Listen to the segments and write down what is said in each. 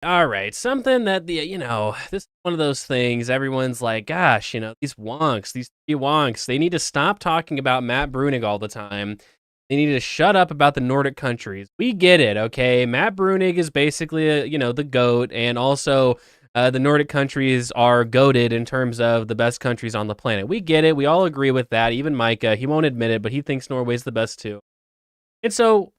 All right, something that this is one of those things everyone's like, gosh, these three wonks, they need to stop talking about Matt Brunig all the time. They need to shut up about the Nordic countries. We get it, okay? Matt Brunig is basically, the GOAT, and also the Nordic countries are goated in terms of the best countries on the planet. We get it. We all agree with that. Even Micah, he won't admit it, but he thinks Norway's the best too. And so,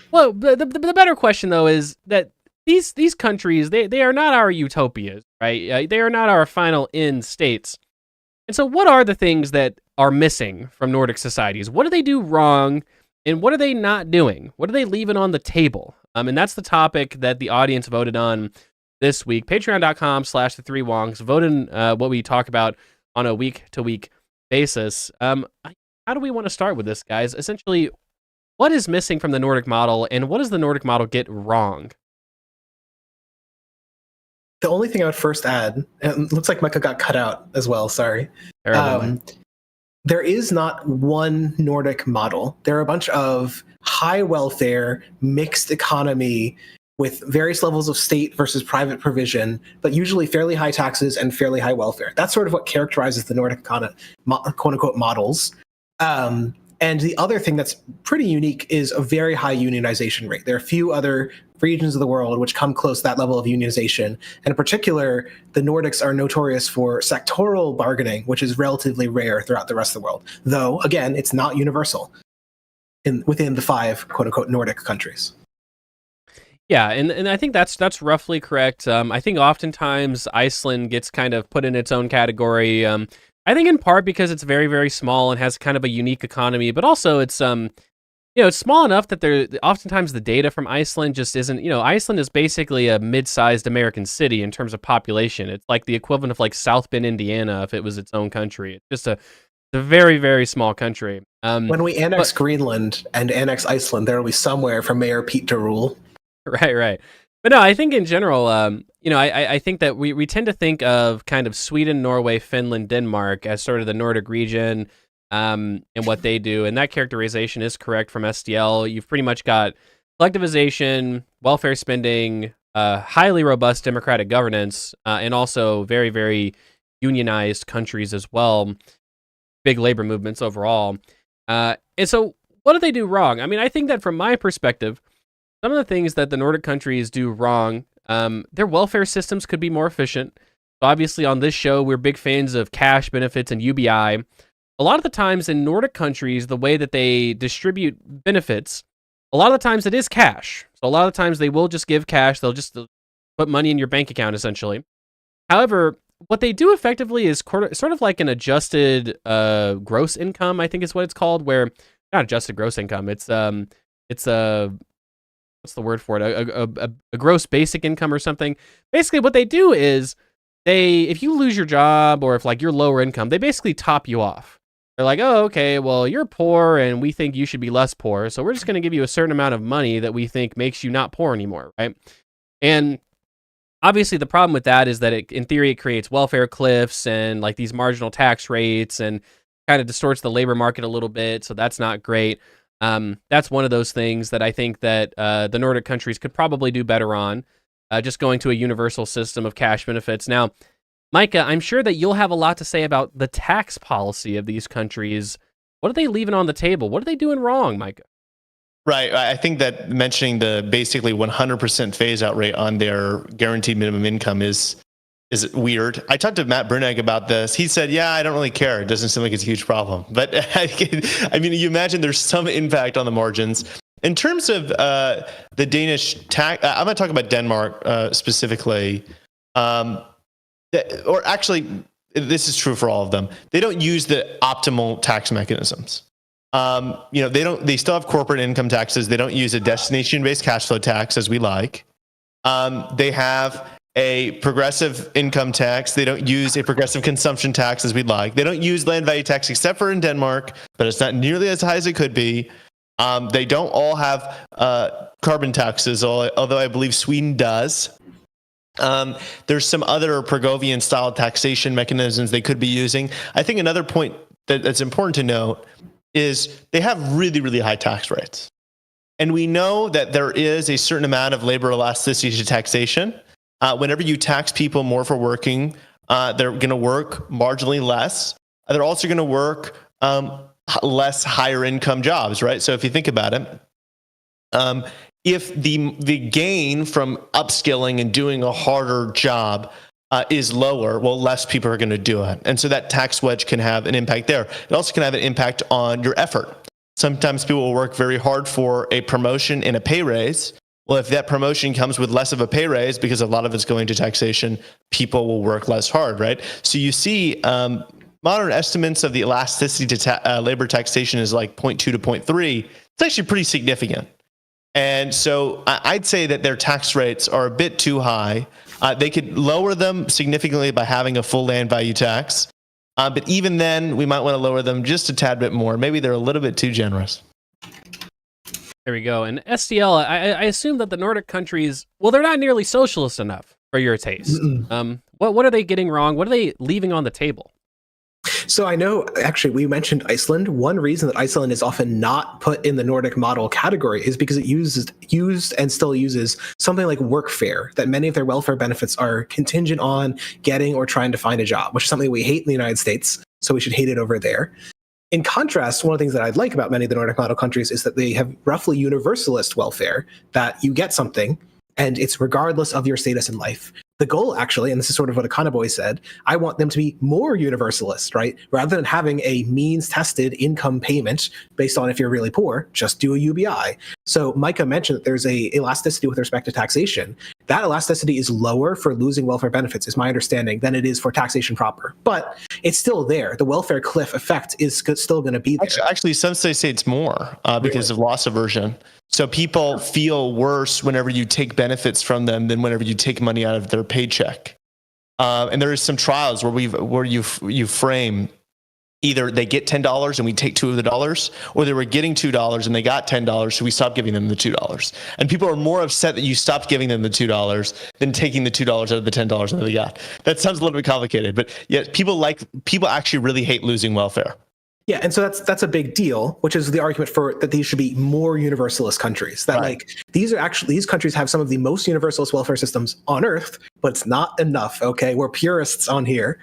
well, the better question though is that these countries they are not our utopias, right? They are not our final end states. And so, what are the things that are missing from Nordic societies? What do they do wrong, and what are they not doing? What are they leaving on the table? And that's the topic that the audience voted on this week. Patreon.com/the three wonks. Vote in what we talk about on a week to week basis. How do we want to start with this, guys? Essentially, what is missing from the Nordic model, and what does the Nordic model get wrong? The only thing I would first add, and it looks like Micah got cut out as well, sorry. There is not one Nordic model. There are a bunch of high welfare, mixed economy with various levels of state versus private provision, but usually fairly high taxes and fairly high welfare. That's sort of what characterizes the Nordic quote-unquote models. And the other thing that's pretty unique is a very high unionization rate. There are a few other regions of the world which come close to that level of unionization. And in particular, the Nordics are notorious for sectoral bargaining, which is relatively rare throughout the rest of the world. Though, again, it's not universal within the 5 quote-unquote Nordic countries. Yeah, and I think that's roughly correct. I think oftentimes Iceland gets kind of put in its own category. I think in part because it's very, very small and has kind of a unique economy, but also it's it's small enough that oftentimes the data from Iceland just isn't, Iceland is basically a mid-sized American city in terms of population. It's like the equivalent of like South Bend, Indiana, if it was its own country. It's just a very, very small country. When we annex Greenland and annex Iceland, there will be somewhere for Mayor Pete to rule. Right. But no, I think in general, I think that we tend to think of kind of Sweden, Norway, Finland, Denmark as sort of the Nordic region and what they do. And that characterization is correct from SDL. You've pretty much got collectivization, welfare spending, highly robust democratic governance, and also very, very unionized countries as well. Big labor movements overall. And so what do they do wrong? I mean, I think that from my perspective, some of the things that the Nordic countries do wrong, their welfare systems could be more efficient. Obviously, on this show, we're big fans of cash benefits and UBI. A lot of the times in Nordic countries, the way that they distribute benefits, a lot of the times it is cash. So a lot of the times they will just give cash. They'll just put money in your bank account, essentially. However, what they do effectively is sort of like an adjusted gross income, I think is what it's called, where not adjusted gross income. It's a what's the word for it? A gross basic income or something. Basically, what they do is if you lose your job or if like you're lower income, they basically top you off. They're like, oh, okay, well, you're poor and we think you should be less poor. So we're just going to give you a certain amount of money that we think makes you not poor anymore, right? And obviously the problem with that is that in theory, it creates welfare cliffs and like these marginal tax rates and kind of distorts the labor market a little bit. So that's not great. That's one of those things that I think that the Nordic countries could probably do better on, just going to a universal system of cash benefits. Now, Micah, I'm sure that you'll have a lot to say about the tax policy of these countries. What are they leaving on the table? What are they doing wrong, Micah? Right. I think that mentioning the basically 100% phase out rate on their guaranteed minimum income is weird. I talked to Matt Brunig about this. He said, yeah, I don't really care. It doesn't seem like it's a huge problem. But I mean, you imagine there's some impact on the margins. In terms of the Danish tax, I'm going to talk about Denmark specifically. Or actually, this is true for all of them. They don't use the optimal tax mechanisms. They still have corporate income taxes. They don't use a destination-based cash flow tax as we like. They have a progressive income tax. They don't use a progressive consumption tax as we'd like. They don't use land value tax except for in Denmark, but it's not nearly as high as it could be. They don't all have carbon taxes, although I believe Sweden does. There's some other Progovian-style taxation mechanisms they could be using. I think another point that's important to note is they have really, really high tax rates. And we know that there is a certain amount of labor elasticity to taxation. Whenever you tax people more for working, they're going to work marginally less. They're also going to work less higher income jobs, right? So if you think about it, if the gain from upskilling and doing a harder job is lower, well, less people are going to do it. And so that tax wedge can have an impact there. It also can have an impact on your effort. Sometimes people will work very hard for a promotion and a pay raise. Well, if that promotion comes with less of a pay raise because a lot of it's going to taxation, people will work less hard, right? So you see modern estimates of the elasticity to labor taxation is like 0.2 to 0.3. It's actually pretty significant. And so I'd say that their tax rates are a bit too high. They could lower them significantly by having a full land value tax. But even then, we might want to lower them just a tad bit more. Maybe they're a little bit too generous. There we go. And SDL, I assume that the Nordic countries, well, they're not nearly socialist enough for your taste. What are they getting wrong? What are they leaving on the table? So I know, actually, we mentioned Iceland. One reason that Iceland is often not put in the Nordic model category is because it used and still uses something like workfare, that many of their welfare benefits are contingent on getting or trying to find a job, which is something we hate in the United States, so we should hate it over there. In contrast, one of the things that I'd like about many of the Nordic model countries is that they have roughly universalist welfare, that you get something and it's regardless of your status in life. The goal, actually, and this is sort of what Econoboy said, I want them to be more universalist, right? Rather than having a means-tested income payment based on if you're really poor, just do a UBI. So Micah mentioned that there's a elasticity with respect to taxation. That elasticity is lower for losing welfare benefits, is my understanding, than it is for taxation proper. But it's still there. The welfare cliff effect is still going to be there. Actually, some say it's more because of loss aversion. So people feel worse whenever you take benefits from them than whenever you take money out of their paycheck. And there is some trials where you frame either they get $10 and we take $2 of the dollars, or they were getting $2 and they got $10, so we stopped giving them the $2. And people are more upset that you stopped giving them the $2 than taking the $2 out of the $10 that they got. That sounds a little bit complicated, but yet people actually really hate losing welfare. Yeah, and so that's a big deal, which is the argument for that these should be more universalist countries. That these countries have some of the most universalist welfare systems on Earth, but it's not enough. Okay, we're purists on here,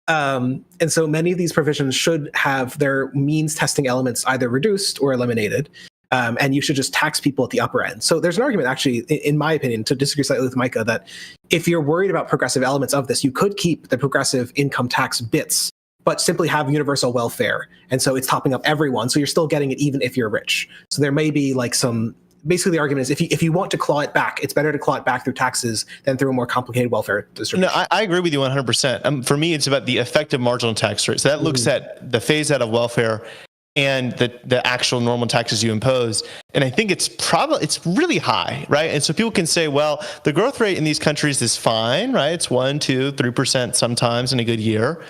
and so many of these provisions should have their means testing elements either reduced or eliminated, and you should just tax people at the upper end. So there's an argument, actually, in my opinion, to disagree slightly with Micah, that if you're worried about progressive elements of this, you could keep the progressive income tax bits, but simply have universal welfare. And so it's topping up everyone. So you're still getting it even if you're rich. So there may be like basically the argument is if you want to claw it back, it's better to claw it back through taxes than through a more complicated welfare distribution. No, I agree with you 100%. For me, it's about the effective marginal tax rate. So that looks at the phase out of welfare and the actual normal taxes you impose. And I think it's really high, right? And so people can say, well, the growth rate in these countries is fine, right? It's 1%, 2%, 3% sometimes in a good year.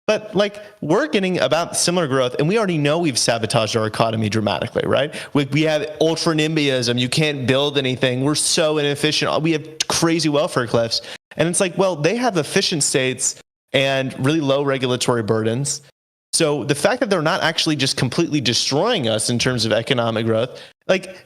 But we're getting about similar growth, and we already know we've sabotaged our economy dramatically, right? We have ultra NIMBYism. You can't build anything. We're so inefficient. We have crazy welfare cliffs. And it's well, they have efficient states and really low regulatory burdens. So the fact that they're not actually just completely destroying us in terms of economic growth,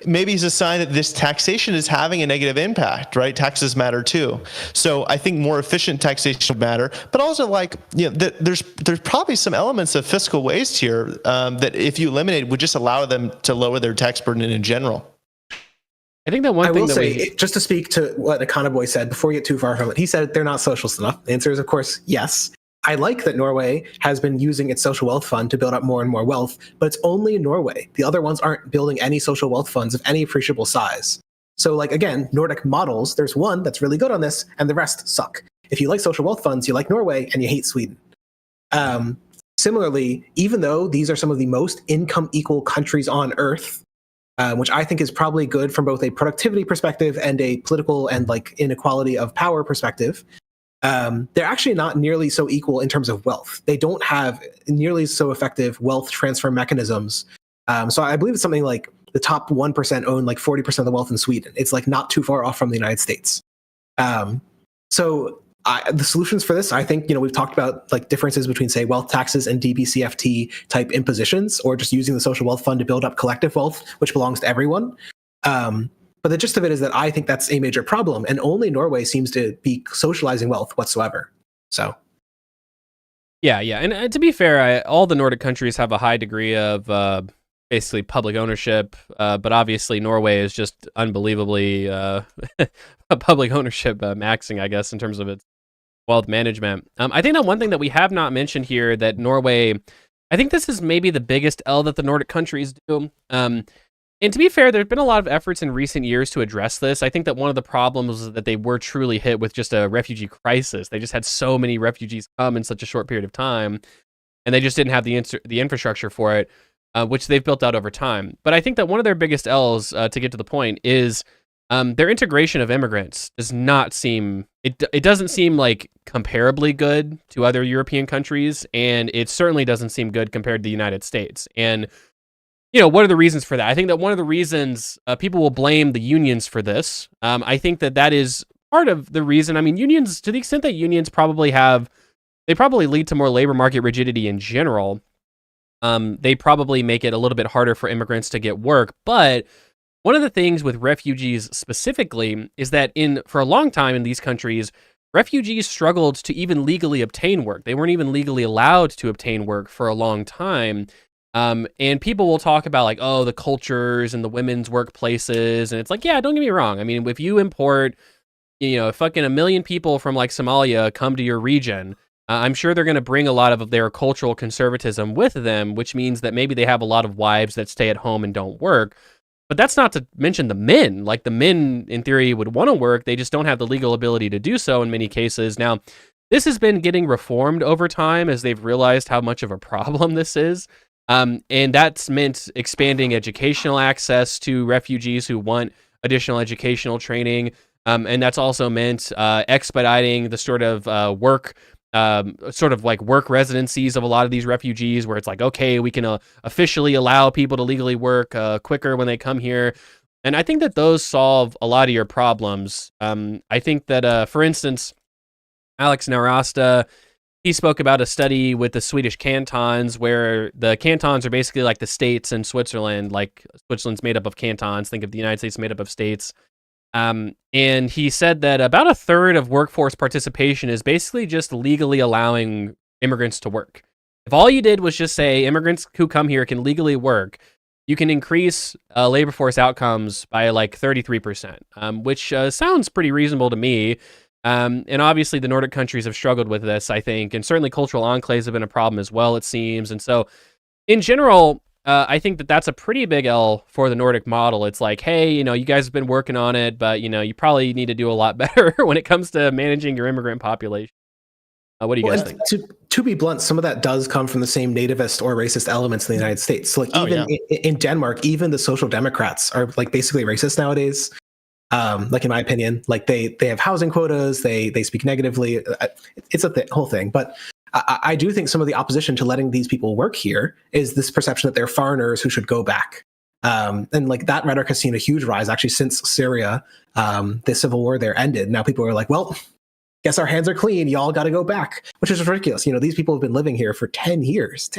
maybe is a sign that this taxation is having a negative impact, right? Taxes matter too. So I think more efficient taxation would matter, but also there's probably some elements of fiscal waste here that if you eliminate would just allow them to lower their tax burden in general. I think that one thing that just to speak to what Econoboy said before we get too far from it, he said they're not socialist enough. The answer is, of course, yes. I like that Norway has been using its social wealth fund to build up more and more wealth, but it's only in Norway. The other ones aren't building any social wealth funds of any appreciable size. So again, Nordic models, there's one that's really good on this, and the rest suck. If you like social wealth funds, you like Norway, and you hate Sweden. Similarly, even though these are some of the most income equal countries on Earth, which I think is probably good from both a productivity perspective and a political and inequality of power perspective, they're actually not nearly so equal in terms of wealth. They don't have nearly so effective wealth transfer mechanisms. So I believe it's something like the top 1% own 40% of the wealth in Sweden. It's not too far off from the United States. So the solutions for this, I think, we've talked about differences between, say, wealth taxes and DBCFT type impositions, or just using the social wealth fund to build up collective wealth, which belongs to everyone. But the gist of it is that I think that's a major problem, and only Norway seems to be socializing wealth whatsoever. So. Yeah, and to be fair, all the Nordic countries have a high degree of basically public ownership, but obviously Norway is just unbelievably public ownership maxing, I guess, in terms of its wealth management. I think that one thing that we have not mentioned here that Norway, I think this is maybe the biggest L that the Nordic countries do. And to be fair, there's been a lot of efforts in recent years to address this. I think that one of the problems was that they were truly hit with just a refugee crisis. They just had so many refugees come in such a short period of time, and they just didn't have the infrastructure for it, which they've built out over time. But I think that one of their biggest L's, to get to the point, is their integration of immigrants does not seem, it doesn't seem like comparably good to other European countries, and it certainly doesn't seem good compared to the United States. And what are the reasons for that? I think that one of the reasons people will blame the unions for this. I think that is part of the reason. I mean, unions, to the extent that unions probably lead to more labor market rigidity in general. They probably make it a little bit harder for immigrants to get work. But one of the things with refugees specifically is that for a long time in these countries, refugees struggled to even legally obtain work. They weren't even legally allowed to obtain work for a long time. And people will talk about like, oh, the cultures and the women's workplaces. And it's like, yeah, don't get me wrong. I mean, if you import, fucking 1 million people from like Somalia come to your region, I'm sure they're going to bring a lot of their cultural conservatism with them, which means that maybe they have a lot of wives that stay at home and don't work. But that's not to mention the men. Like the men, in theory, would want to work. They just don't have the legal ability to do so in many cases. Now, this has been getting reformed over time as they've realized how much of a problem this is. And that's meant expanding educational access to refugees who want additional educational training. And that's also meant expediting the sort of work residencies of a lot of these refugees, where it's like, okay, we can officially allow people to legally work quicker when they come here. And I think that those solve a lot of your problems. I think that, for instance, Alex Narasta, he spoke about a study with the Swedish cantons, where the cantons are basically like the states in Switzerland. Like Switzerland's made up of cantons. Think of the United States made up of states. And he said that about 1/3 of workforce participation is basically just legally allowing immigrants to work. If all you did was just say immigrants who come here can legally work, you can increase labor force outcomes by like 33%, which sounds pretty reasonable to me. And obviously the Nordic countries have struggled with this, I think, and certainly cultural enclaves have been a problem as well, it seems. And so in general, I think that that's a pretty big L for the Nordic model. It's like, hey, you guys have been working on it, but, you probably need to do a lot better when it comes to managing your immigrant population. What do you guys think? To be blunt, some of that does come from the same nativist or racist elements in the United States. So like in Denmark, even the Social Democrats are like basically racist nowadays. Like in my opinion, like they have housing quotas, they speak negatively. It's a whole thing. But I do think some of the opposition to letting these people work here is this perception that they're foreigners who should go back. And like that rhetoric has seen a huge rise actually since Syria, the civil war there ended. Now people are like, well, guess our hands are clean. Y'all got to go back, which is ridiculous. These people have been living here for 10 years,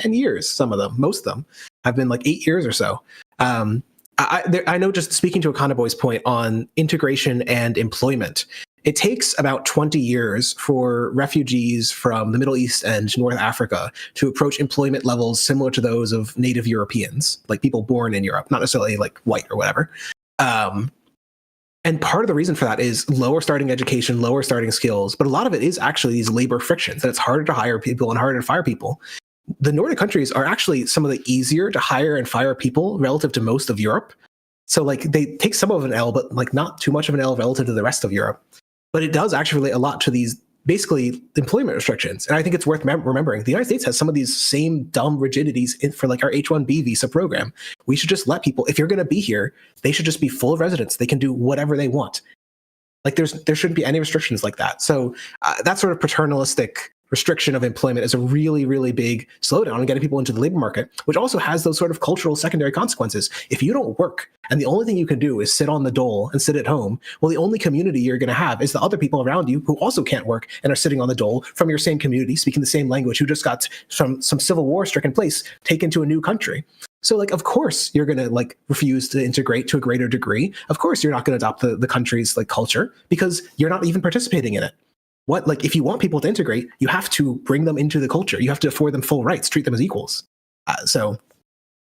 some of them, most of them have been like 8 years or so. I know, just speaking to Econoboy's point on integration and employment, it takes about 20 years for refugees from the Middle East and North Africa to approach employment levels similar to those of native Europeans, like people born in Europe, not necessarily like white or whatever. And part of the reason for that is lower starting education, lower starting skills, but a lot of it is actually these labor frictions, that it's harder to hire people and harder to fire people. The Nordic countries are actually some of the easier to hire and fire people relative to most of Europe. So like they take some of an L, but like not too much of an L relative to the rest of Europe. But it does actually relate a lot to these basically employment restrictions. And I think it's worth remembering the United States has some of these same dumb rigidities for like our H-1B visa program. We should just let people, if you're going to be here, they should just be full residents. They can do whatever they want. Like there shouldn't be any restrictions like that. So that sort of paternalistic restriction of employment is a really, really big slowdown in getting people into the labor market, which also has those sort of cultural secondary consequences. If you don't work and the only thing you can do is sit on the dole and sit at home, well, the only community you're going to have is the other people around you who also can't work and are sitting on the dole from your same community, speaking the same language, who just got from some civil war stricken place taken to a new country. So like, of course you're going to like refuse to integrate to a greater degree. Of course you're not going to adopt the country's like culture because you're not even participating in it. What, like, if you want people to integrate, you have to bring them into the culture. You have to afford them full rights, treat them as equals. So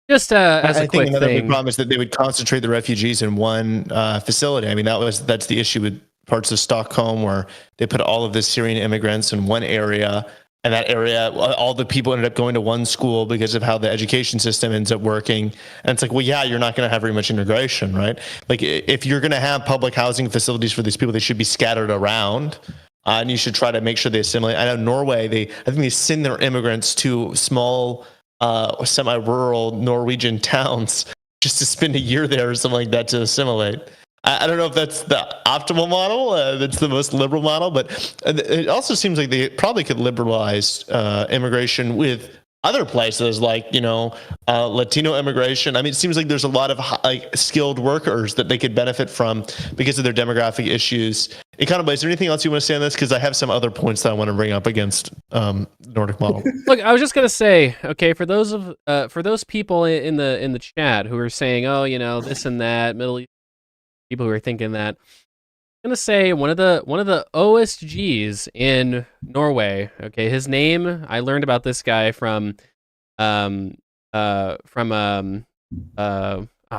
just as a quick another thing, big problem is that they would concentrate the refugees in one facility. I mean, that's the issue with parts of Stockholm where they put all of the Syrian immigrants in one area, and that area, all the people ended up going to one school because of how the education system ends up working. And it's like, well, yeah, you're not going to have very much integration, right? Like, if you're going to have public housing facilities for these people, they should be scattered around. And you should try to make sure they assimilate. I know Norway, I think they send their immigrants to small, semi-rural Norwegian towns just to spend a year there or something like that to assimilate. I don't know if that's the optimal model, that's the most liberal model, but it also seems like they probably could liberalize immigration with other places like, Latino immigration. I mean, it seems like there's a lot of skilled workers that they could benefit from because of their demographic issues. Is there anything else you want to say on this? Because I have some other points that I want to bring up against Nordic model. Look, I was just gonna say, okay, for those people in the chat who are saying, oh, this and that, Middle East people who are thinking that, I'm gonna say one of the OSGs in Norway. Okay, his name, I learned about this guy from oh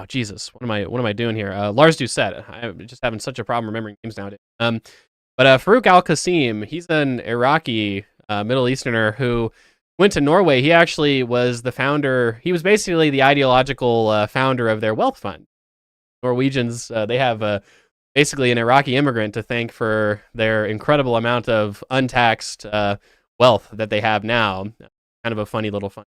Jesus, what am I doing here? Lars Doucette. I'm just having such a problem remembering names nowadays. But Farouk Al Qasim, he's an Iraqi Middle Easterner who went to Norway. He actually was the founder. He was basically the ideological founder of their wealth fund. Norwegians, they have basically an Iraqi immigrant to thank for their incredible amount of untaxed wealth that they have now. Kind of a funny little fun.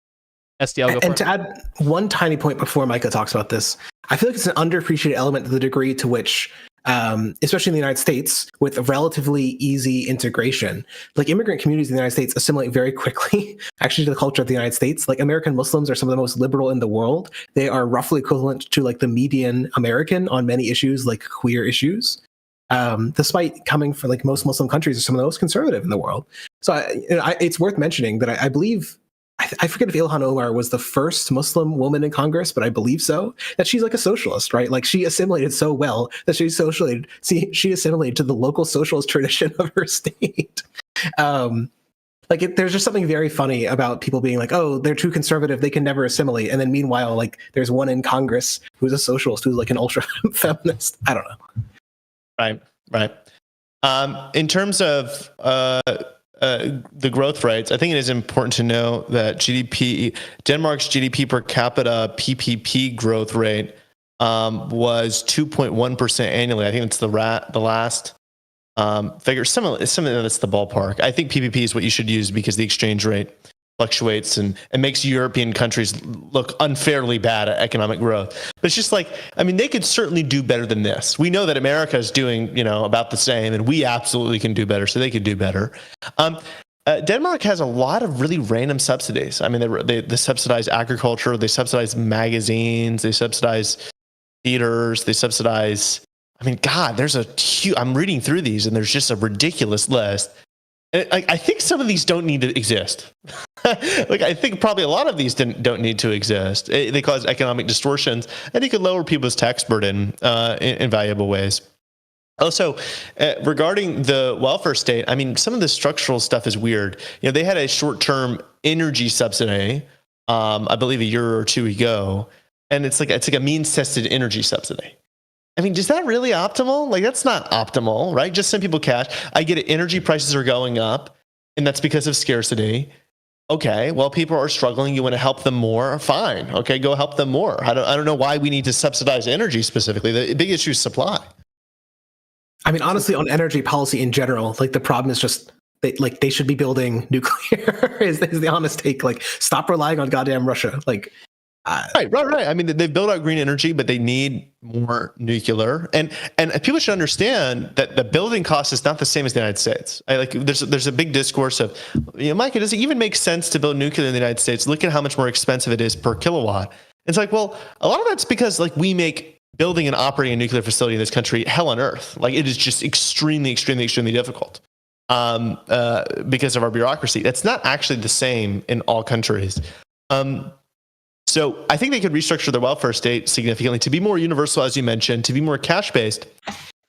SDL, go for it. And to add one tiny point before Micah talks about this, I feel like it's an underappreciated element to the degree to which, especially in the United States, with a relatively easy integration, like immigrant communities in the United States assimilate very quickly, actually, to the culture of the United States. Like American Muslims are some of the most liberal in the world. They are roughly equivalent to like the median American on many issues, like queer issues. Despite coming from like most Muslim countries are some of the most conservative in the world. So it's worth mentioning that I believe, I forget if Ilhan Omar was the first Muslim woman in Congress, but I believe so, that she's like a socialist, right? Like she assimilated so well that she assimilated to the local socialist tradition of her state. There's just something very funny about people being like, oh, they're too conservative, they can never assimilate. And then meanwhile, like there's one in Congress who's a socialist, who's like an ultra feminist. I don't know. Right. In terms of the growth rates, I think it is important to know that Denmark's GDP per capita PPP growth rate was 2.1% annually. I think it's the last figure. Something that's the ballpark. I think PPP is what you should use because the exchange rate fluctuates and makes European countries look unfairly bad at economic growth. But it's just like, I mean, they could certainly do better than this. We know that America is doing, about the same, and we absolutely can do better, so they could do better. Denmark has a lot of really random subsidies. I mean, they subsidize agriculture, they subsidize magazines, they subsidize theaters, they subsidize, I mean, God, I'm reading through these and there's just a ridiculous list. I think some of these don't need to exist. I think probably a lot of these don't need to exist. They cause economic distortions, and you could lower people's tax burden in valuable ways. Also, regarding the welfare state, I mean, some of the structural stuff is weird. They had a short-term energy subsidy, I believe a year or two ago, and it's like a means-tested energy subsidy. I mean, is that really optimal? Like, that's not optimal, right? Just send people cash. I get it. Energy prices are going up, and that's because of scarcity. Okay, well, people are struggling. You want to help them more? Fine. Okay, go help them more. I don't know why we need to subsidize energy specifically. The big issue is supply. I mean, honestly, on energy policy in general, like the problem is just they should be building nuclear. is the honest take. Like, stop relying on goddamn Russia. Like. Right. I mean, they've built out green energy, but they need more nuclear. And people should understand that the building cost is not the same as the United States. There's a big discourse of, Mike, does it even make sense to build nuclear in the United States? Look at how much more expensive it is per kilowatt. It's like, well, a lot of that's because we make building and operating a nuclear facility in this country hell on earth. Like, it is just extremely, extremely, extremely difficult because of our bureaucracy. That's not actually the same in all countries. So I think they could restructure their welfare state significantly to be more universal, as you mentioned, to be more cash-based.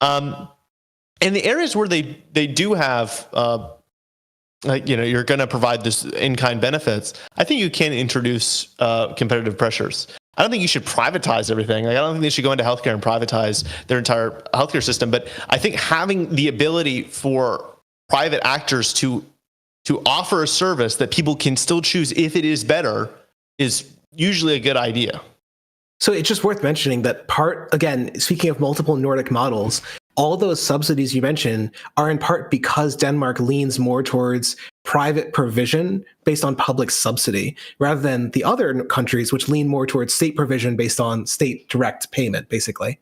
In the areas where they do have, you're going to provide this in-kind benefits, I think you can introduce competitive pressures. I don't think you should privatize everything. Like, I don't think they should go into healthcare and privatize their entire healthcare system. But I think having the ability for private actors to offer a service that people can still choose if it is better is usually a good idea. So it's just worth mentioning that again, speaking of multiple Nordic models, all those subsidies you mentioned are in part because Denmark leans more towards private provision based on public subsidy, rather than the other countries which lean more towards state provision based on state direct payment, basically.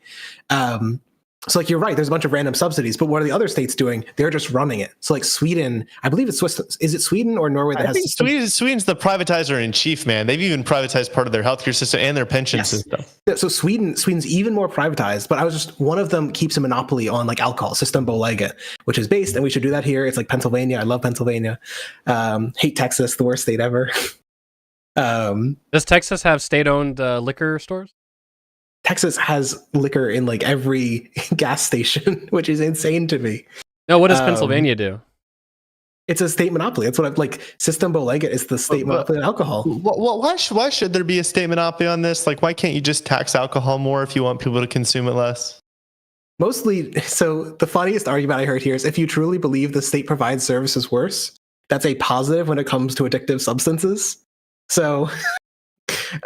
So like, you're right, there's a bunch of random subsidies, but what are the other states doing? They're just running it. So like Sweden, I believe it's Swiss. Is it Sweden or Norway that I think Sweden's the privatizer in chief, man. They've even privatized part of their healthcare system and their pension system. So Sweden's even more privatized, but one of them keeps a monopoly on like alcohol, Systembolaget, which is based, and we should do that here. It's like Pennsylvania. I love Pennsylvania. Hate Texas, the worst state ever. Does Texas have state-owned liquor stores? Texas has liquor in like every gas station, which is insane to me. No, what does Pennsylvania do? It's a state monopoly. That's what I'm like. Systembolaget is the state monopoly on alcohol. Why should there be a state monopoly on this? Like, why can't you just tax alcohol more if you want people to consume it less? Mostly, so the funniest argument I heard here is if you truly believe the state provides services worse, that's a positive when it comes to addictive substances. So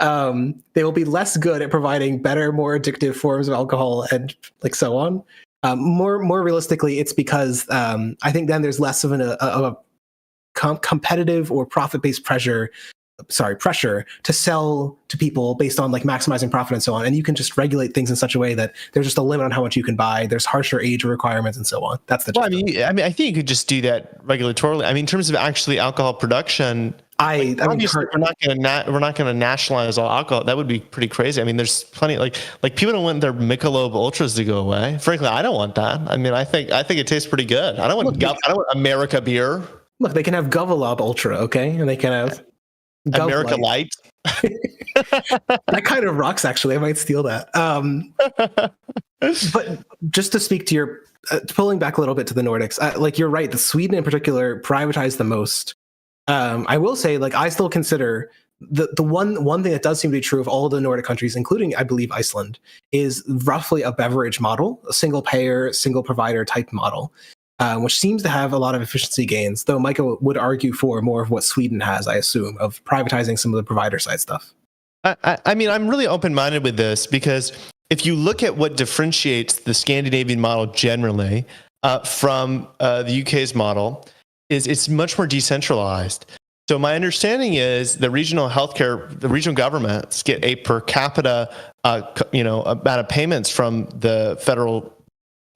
they will be less good at providing better, more addictive forms of alcohol and like so on. More realistically, it's because I think then there's less of a competitive or profit-based pressure to sell to people based on like maximizing profit and so on. And you can just regulate things in such a way that there's just a limit on how much you can buy. There's harsher age requirements and so on. That's the. Well, I mean, I think you could just do that regulatorily. I mean, in terms of actually alcohol production, obviously we're not going to nationalize all alcohol. That would be pretty crazy. I mean, there's plenty like people don't want their Michelob Ultras to go away. Frankly, I don't want that. I mean, I think it tastes pretty good. I don't want America beer. Look, they can have Guvalob Ultra, okay, and they can have America Light. That kind of rocks, actually. I might steal that. But just to speak to your pulling back a little bit to the Nordics, like you're right. The Sweden in particular privatized the most. I will say, like, I still consider the one thing that does seem to be true of all the Nordic countries, including I believe Iceland, is roughly a beverage model, a single payer, single provider type model. Which seems to have a lot of efficiency gains, though Michael would argue for more of what Sweden has, I assume, of privatizing some of the provider side stuff. I mean, I'm really open-minded with this because if you look at what differentiates the Scandinavian model generally from the UK's model, is it's much more decentralized. So my understanding is the regional governments get a per capita, amount of payments from the federal,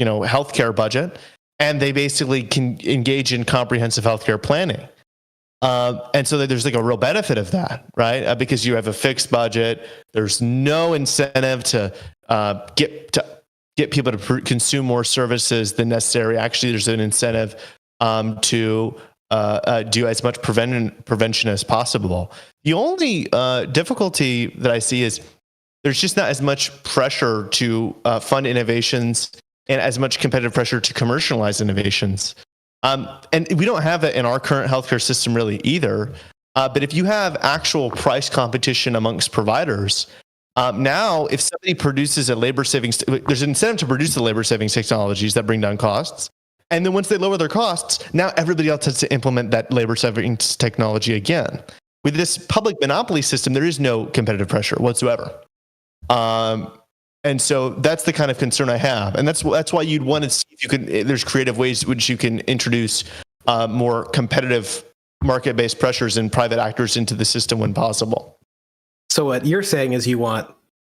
healthcare budget. And they basically can engage in comprehensive healthcare planning. And so there's like a real benefit of that, right? Because you have a fixed budget. There's no incentive to get people to consume more services than necessary. Actually, there's an incentive to do as much prevention as possible. The only difficulty that I see is there's just not as much pressure to fund innovations and as much competitive pressure to commercialize innovations. And we don't have that in our current healthcare system really either. But if you have actual price competition amongst providers, now if somebody produces a labor savings, there's an incentive to produce the labor savings technologies that bring down costs. And then once they lower their costs, now everybody else has to implement that labor savings technology again. With this public monopoly system, there is no competitive pressure whatsoever. And so that's the kind of concern I have. And that's why you'd want to see if there's creative ways which you can introduce more competitive market-based pressures and private actors into the system when possible. So what you're saying is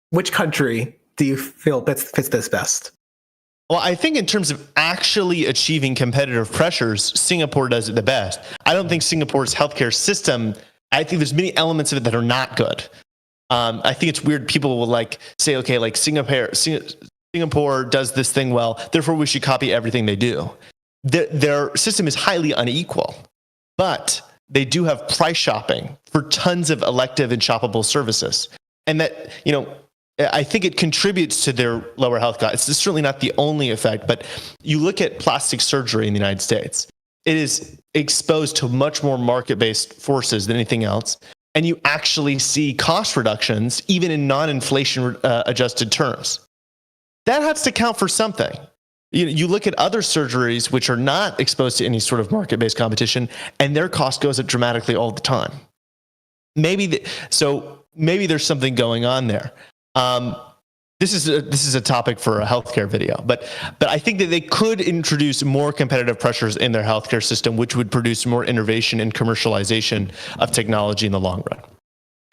which country do you feel fits this best? Well, I think in terms of actually achieving competitive pressures, Singapore does it the best. I don't think Singapore's healthcare system, I think there's many elements of it that are not good. I think it's weird. People will say, okay, like Singapore does this thing well, therefore we should copy everything they do. Their system is highly unequal, but they do have price shopping for tons of elective and shoppable services. And that, I think it contributes to their lower health costs. It's certainly not the only effect, but you look at plastic surgery in the United States, it is exposed to much more market-based forces than anything else. And you actually see cost reductions, even in non-inflation adjusted terms. That has to count for something. You look at other surgeries which are not exposed to any sort of market-based competition, and their cost goes up dramatically all the time. Maybe there's something going on there. This is a topic for a healthcare video, but I think that they could introduce more competitive pressures in their healthcare system, which would produce more innovation and commercialization of technology in the long run.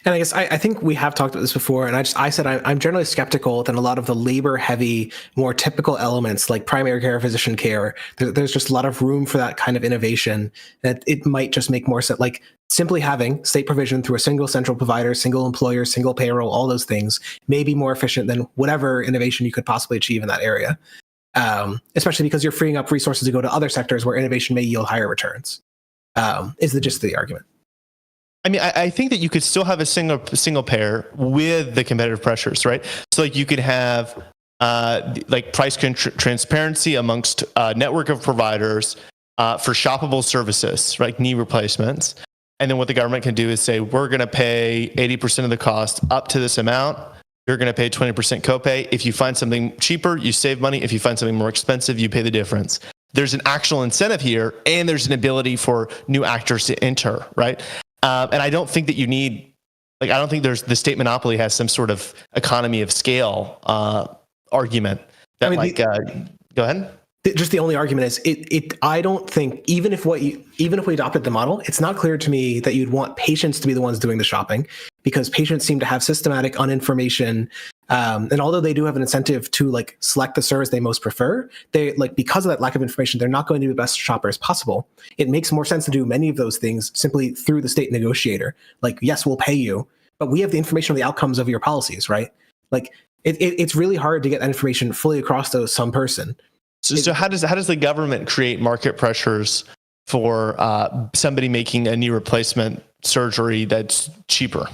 And I guess I think we have talked about this before, and I said I'm generally skeptical that a lot of the labor-heavy, more typical elements like primary care, physician care, there's just a lot of room for that kind of innovation, that it might just make more sense. Like simply having state provision through a single central provider, single employer, single payroll, all those things may be more efficient than whatever innovation you could possibly achieve in that area, especially because you're freeing up resources to go to other sectors where innovation may yield higher returns, is the gist of the argument. I mean, I think that you could still have a single payer with the competitive pressures, right? So like you could have like price transparency amongst a network of providers for shoppable services, like knee replacements. And then what the government can do is say, we're going to pay 80% of the cost up to this amount. You're going to pay 20% copay. If you find something cheaper, you save money. If you find something more expensive, you pay the difference. There's an actual incentive here, and there's an ability for new actors to enter, right? And I don't think that you need, I don't think the state monopoly has some sort of economy of scale argument that go ahead. Just the only argument is I don't think even if we adopted the model, it's not clear to me that you'd want patients to be the ones doing the shopping, because patients seem to have systematic uninformation. And although they do have an incentive to select the service they most prefer, they because of that lack of information, they're not going to be the best shoppers possible. It makes more sense to do many of those things simply through the state negotiator. Yes, we'll pay you, but we have the information on the outcomes of your policies, right? It's really hard to get that information fully across to some person. So how does the government create market pressures for somebody making a knee replacement surgery that's cheaper?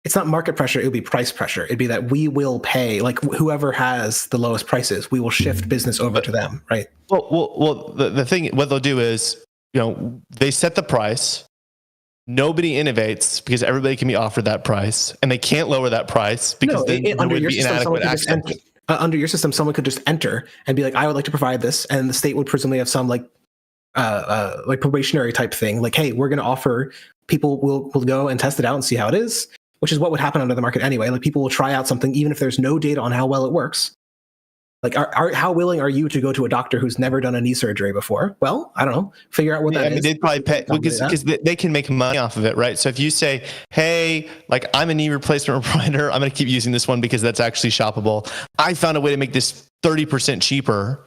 It's not market pressure. It would be price pressure. It'd be that we will pay, whoever has the lowest prices, we will shift business over to them, right? Well, the thing, what they'll do is, they set the price. Nobody innovates because everybody can be offered that price, and they can't lower that price because then there would be inadequate access. Under your system, someone could just enter and be like, I would like to provide this. And the state would presumably have some probationary type thing. Hey, we're going to offer, people will go and test it out and see how it is, which is what would happen under the market anyway. People will try out something, even if there's no data on how well it works. How willing are you to go to a doctor who's never done a knee surgery before? Well, I don't know. Figure out what that is. They'd probably pay because they can make money off of it, right? So if you say, hey, I'm a knee replacement provider, I'm going to keep using this one because that's actually shoppable. I found a way to make this 30% cheaper.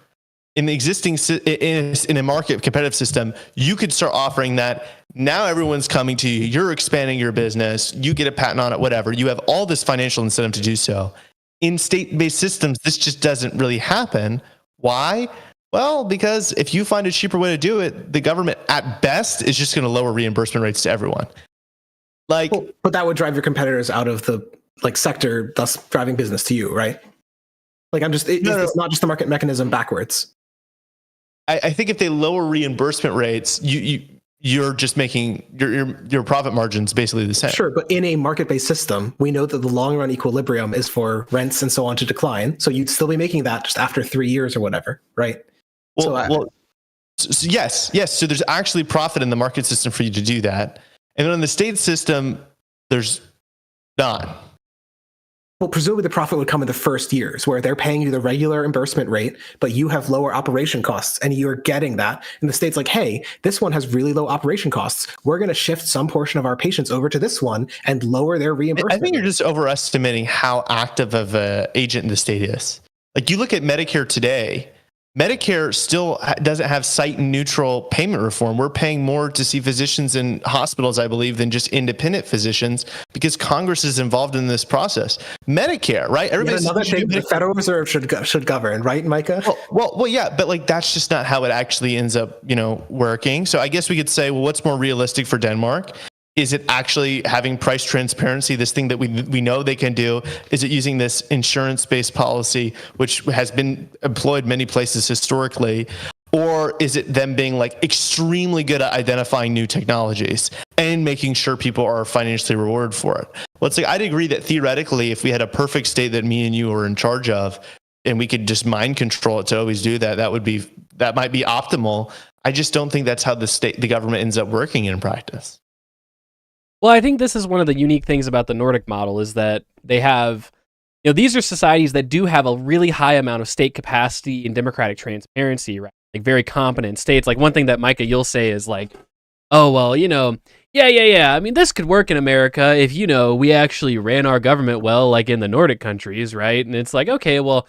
In the existing, in a market competitive system, you could start offering that. Now everyone's coming to you. You're expanding your business. You get a patent on it, whatever. You have all this financial incentive to do so. In state-based systems, this just doesn't really happen. Why? Well, because if you find a cheaper way to do it, the government at best is just going to lower reimbursement rates to everyone. But that would drive your competitors out of the sector, thus driving business to you, right? It's not just the market mechanism backwards. I think if they lower reimbursement rates, you're just making your profit margins basically the same. Sure, but in a market-based system, we know that the long-run equilibrium is for rents and so on to decline. So you'd still be making that just after 3 years or whatever, right? Yes. So there's actually profit in the market system for you to do that, and then in the state system, there's not. Well, presumably the profit would come in the first years where they're paying you the regular reimbursement rate, but you have lower operation costs and you're getting that. And the state's like, hey, this one has really low operation costs. We're going to shift some portion of our patients over to this one and lower their reimbursement. I think you're just overestimating how active of an agent the state is. You look at Medicare today, Medicare still doesn't have site neutral payment reform. We're paying more to see physicians in hospitals, I believe, than just independent physicians because Congress is involved in this process. Medicare, right? Everybody's another thing the Federal Reserve should govern, right, Micah? Well, yeah, but like that's just not how it actually ends up, working. So I guess we could say, well, what's more realistic for Denmark? Is it actually having price transparency, this thing that we know they can do? Is it using this insurance-based policy, which has been employed many places historically? Or is it them being like extremely good at identifying new technologies and making sure people are financially rewarded for it? Well, it's like, I'd agree that theoretically, if we had a perfect state that me and you were in charge of, and we could just mind control it to always do that, that might be optimal. I just don't think that's how the government ends up working in practice. Well, I think this is one of the unique things about the Nordic model is that they have, these are societies that do have a really high amount of state capacity and democratic transparency, right? Like very competent states. Like one thing that Micah, you'll say is like, oh, well, yeah. I mean, this could work in America if, we actually ran our government well, like in the Nordic countries, right? And it's like, okay, well,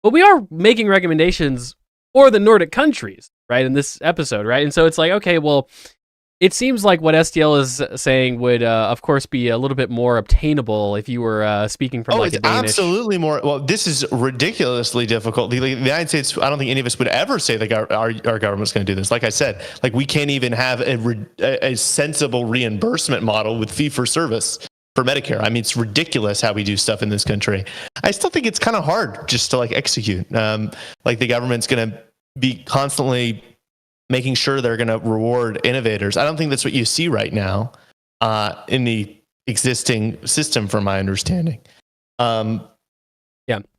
but we are making recommendations for the Nordic countries, right? In this episode, right? And so it's like, okay, well, it seems like what SDL is saying would, of course, be a little bit more obtainable if you were speaking from like a Danish. Absolutely more. Well, this is ridiculously difficult. The United States, I don't think any of us would ever say that our government's going to do this. Like I said, like we can't even have a sensible reimbursement model with fee for service for Medicare. I mean, it's ridiculous how we do stuff in this country. I still think it's kind of hard just to like execute. Like the government's going to be constantly making sure they're going to reward innovators. I don't think that's what you see right now in the existing system, from my understanding. In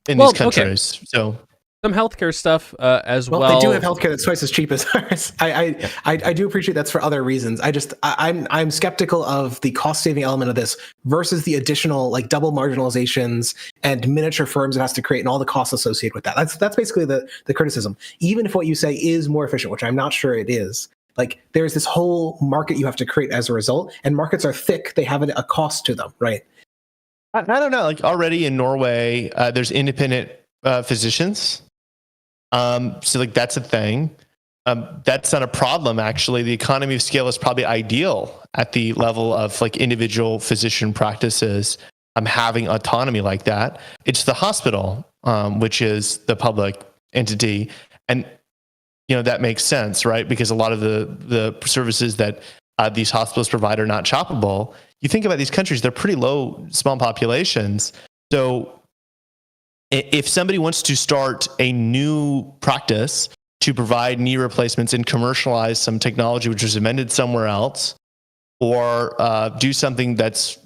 these countries. Okay. So some healthcare stuff as well. Well, they do have healthcare that's twice as cheap as ours. I do appreciate that's for other reasons. I'm skeptical of the cost saving element of this versus the additional like double marginalizations and miniature firms it has to create and all the costs associated with that. That's basically the criticism. Even if what you say is more efficient, which I'm not sure it is, like there's this whole market you have to create as a result, and markets are thick. They have a cost to them, right? I don't know. Like already in Norway, there's independent physicians. So like that's a thing. That's not a problem, actually. The economy of scale is probably ideal at the level of like individual physician practices. Having autonomy like that. It's the hospital, which is the public entity. And, that makes sense, right? Because a lot of the services that these hospitals provide are not shoppable. You think about these countries, they're pretty low, small populations. So if somebody wants to start a new practice to provide knee replacements and commercialize some technology which was invented somewhere else, or do something that's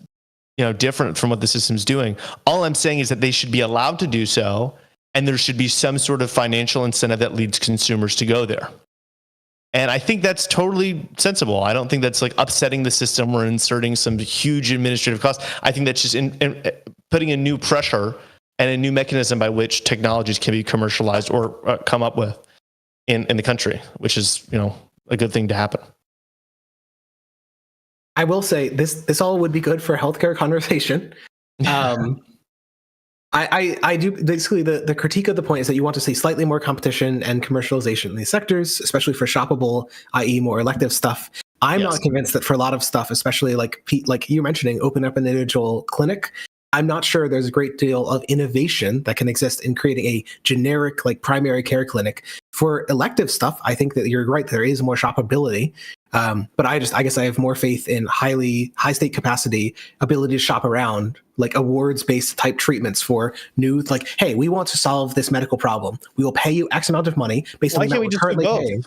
different from what the system's doing, all I'm saying is that they should be allowed to do so, and there should be some sort of financial incentive that leads consumers to go there. And I think that's totally sensible. I don't think that's like upsetting the system or inserting some huge administrative costs. I think that's just putting a new pressure and a new mechanism by which technologies can be commercialized or come up with in the country, which is, a good thing to happen. I will say this all would be good for a healthcare conversation. I do basically the critique of the point is that you want to see slightly more competition and commercialization in these sectors, especially for shoppable, i.e. more elective stuff. I'm not convinced that for a lot of stuff, especially like you mentioning, open up an individual clinic, I'm not sure there's a great deal of innovation that can exist in creating a generic like primary care clinic. For elective stuff, I think that you're right, there is more shoppability. But I guess I have more faith in high state capacity ability to shop around like awards-based type treatments for new, like, hey, we want to solve this medical problem. We will pay you X amount of money based on what we're currently paying.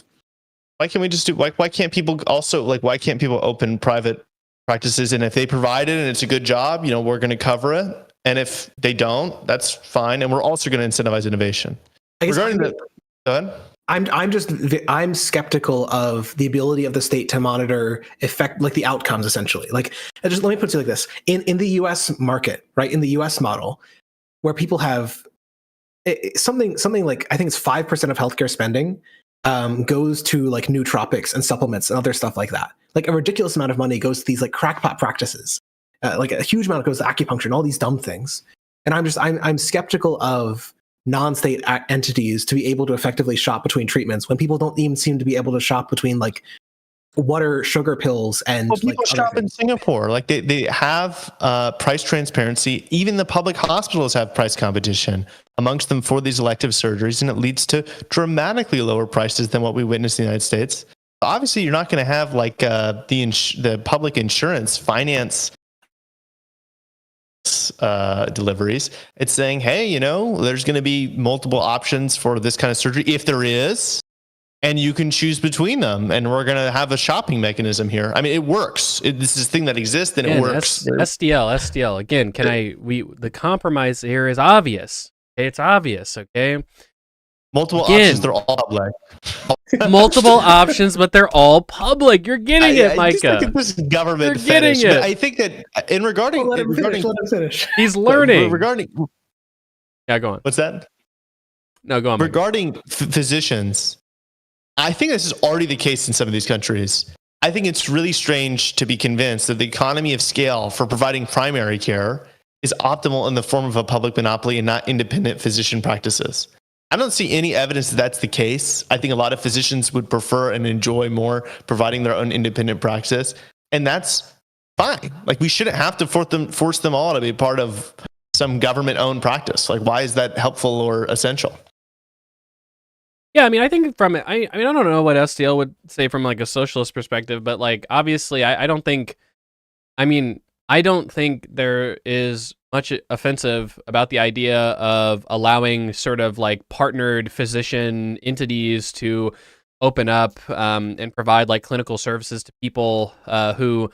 Why can't we just do, why can't people also, like, why can't people open private practices? And if they provide it and it's a good job, we're going to cover it. And if they don't, that's fine. And we're also going to incentivize innovation. Go ahead. I'm skeptical of the ability of the state to monitor like the outcomes, essentially. Like, just let me put it like this: in the U.S. market, right, in the U.S. model, where people have something like, I think it's 5% of healthcare spending goes to like nootropics and supplements and other stuff like that. Like a ridiculous amount of money goes to these like crackpot practices. Like a huge amount goes to acupuncture and all these dumb things. And I'm skeptical of non-state entities to be able to effectively shop between treatments when people don't even seem to be able to shop between like water, sugar pills, and well, people like shop in Singapore. Like they have price transparency. Even the public hospitals have price competition amongst them for these elective surgeries, and it leads to dramatically lower prices than what we witness in the United States. Obviously, you're not going to have like the public insurance finance deliveries. It's saying, hey, there's going to be multiple options for this kind of surgery if there is, and you can choose between them, and we're going to have a shopping mechanism here. I mean, it works. This is a thing that exists, and it works. SDL. Again, the compromise here is obvious. Okay? It's obvious, okay? Multiple options, they're all public. Multiple options, but they're all public. You're getting it, Micah. Just look at this government You're getting fetish. it. But I think that let him finish. He's learning. Yeah, go on. What's that? No, go on. Regarding physicians, I think this is already the case in some of these countries. I think it's really strange to be convinced that the economy of scale for providing primary care is optimal in the form of a public monopoly and not independent physician practices. I don't see any evidence that that's the case. I think a lot of physicians would prefer and enjoy more providing their own independent practice, and that's fine. Like, we shouldn't have to force them all to be part of some government-owned practice. Like, why is that helpful or essential? Yeah, I mean, I think from it, I don't know what SDL would say from like a socialist perspective, but like obviously, I don't think there is much offensive about the idea of allowing sort of like partnered physician entities to open up and provide like clinical services to people who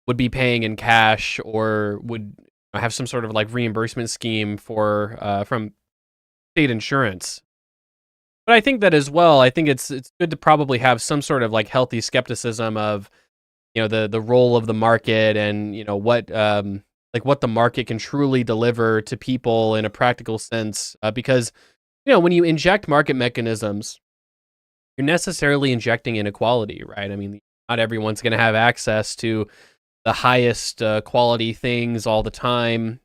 would be paying in cash or would have some sort of like reimbursement scheme for from state insurance. But I think that as well, I think it's good to probably have some sort of like healthy skepticism of the role of the market and what the market can truly deliver to people in a practical sense, because when you inject market mechanisms, you're necessarily injecting inequality, right? I mean, not everyone's going to have access to the highest quality things all the time,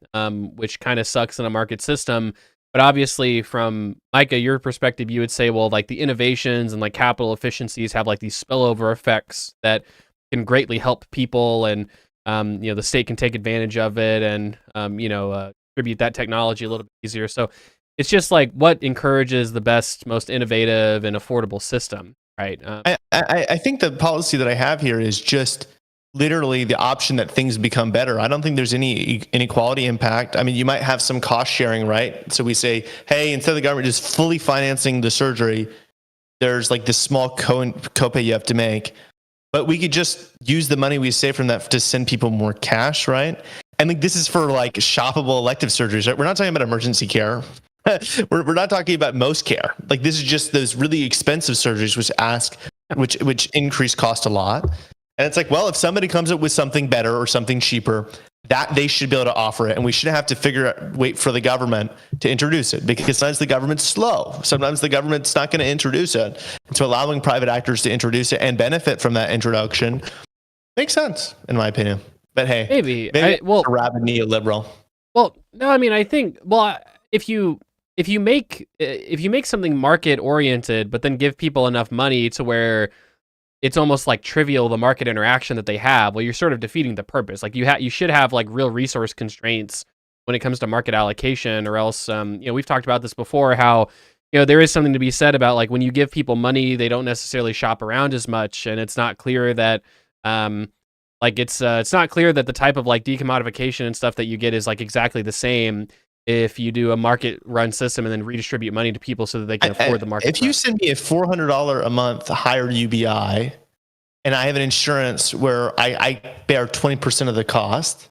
which kind of sucks in a market system. But obviously, from Micah, your perspective, you would say, well, like the innovations and like capital efficiencies have like these spillover effects that can greatly help people, and the state can take advantage of it and distribute that technology a little bit easier. So it's just like what encourages the best, most innovative and affordable system, right? I think the policy that I have here is just literally the option that things become better. I don't think there's any inequality impact. I mean, you might have some cost sharing, right? So we say, hey, instead of the government just fully financing the surgery, there's like this small copay you have to make. But we could just use the money we save from that to send people more cash, right? And like this is for like shoppable elective surgeries, right? We're not talking about emergency care. We're not talking about most care. Like this is just those really expensive surgeries which increase cost a lot. And it's like, well, if somebody comes up with something better or something cheaper, that they should be able to offer it. And we shouldn't have to wait for the government to introduce it, because sometimes the government's slow. Sometimes the government's not going to introduce it. And so allowing private actors to introduce it and benefit from that introduction makes sense, in my opinion. But hey, maybe a rabid neoliberal. Well, no, I mean, I think, if you make something market oriented, but then give people enough money to where it's almost like trivial, the market interaction that they have, well, you're sort of defeating the purpose. Like you should have like real resource constraints when it comes to market allocation, or else, we've talked about this before, how, there is something to be said about like when you give people money, they don't necessarily shop around as much. And it's not clear that, it's not clear that the type of like decommodification and stuff that you get is like exactly the same if you do a market run system and then redistribute money to people so that they can afford the market. If you send me a $400 a month higher UBI and I have an insurance where I bear 20% of the cost,